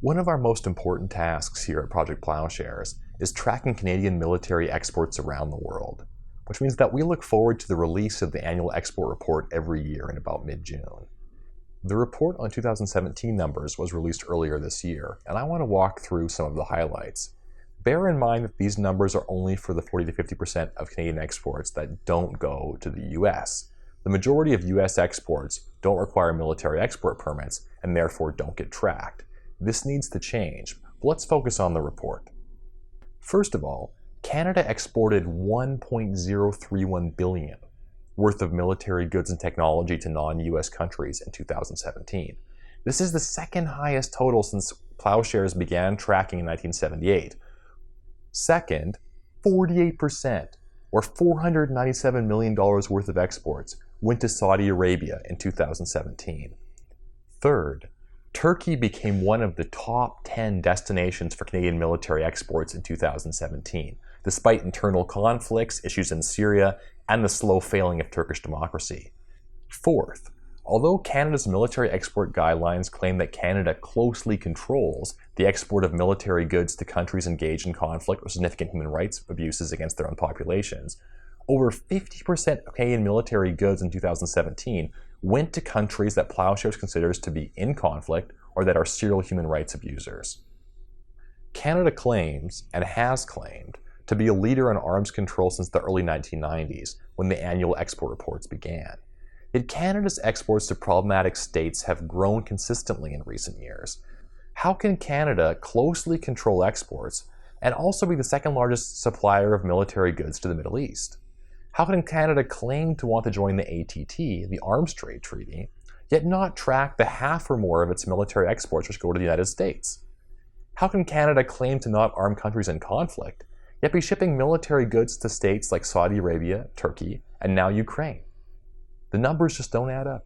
One of our most important tasks here at Project Ploughshares is tracking Canadian military exports around the world, which means that we look forward to the release of the annual export report every year in about mid-June. The report on 2017 numbers was released earlier this year, and I want to walk through some of the highlights. Bear in mind that these numbers are only for the 40 to 50% of Canadian exports that don't go to the US. The majority of US exports don't require military export permits and therefore don't get tracked. This needs to change, but let's focus on the report. First of all, Canada exported $1.031 billion worth of military goods and technology to non-US countries in 2017. This is the second highest total since Ploughshares began tracking in 1978. Second, 48%, or $497 million worth of exports, went to Saudi Arabia in 2017. Third, Turkey became one of the top 10 destinations for Canadian military exports in 2017, despite internal conflicts, issues in Syria, and the slow failing of Turkish democracy. Fourth, although Canada's military export guidelines claim that Canada closely controls the export of military goods to countries engaged in conflict or significant human rights abuses against their own populations, over 50% of Canadian military goods in 2017 went to countries that Ploughshares considers to be in conflict or that are serial human rights abusers. Canada claims, and has claimed, to be a leader in arms control since the early 1990s, when the annual export reports began. Yet Canada's exports to problematic states have grown consistently in recent years. How can Canada closely control exports and also be the second largest supplier of military goods to the Middle East? How can Canada claim to want to join the ATT, the Arms Trade Treaty, yet not track the half or more of its military exports which go to the United States? How can Canada claim to not arm countries in conflict, yet be shipping military goods to states like Saudi Arabia, Turkey, and now Ukraine? The numbers just don't add up.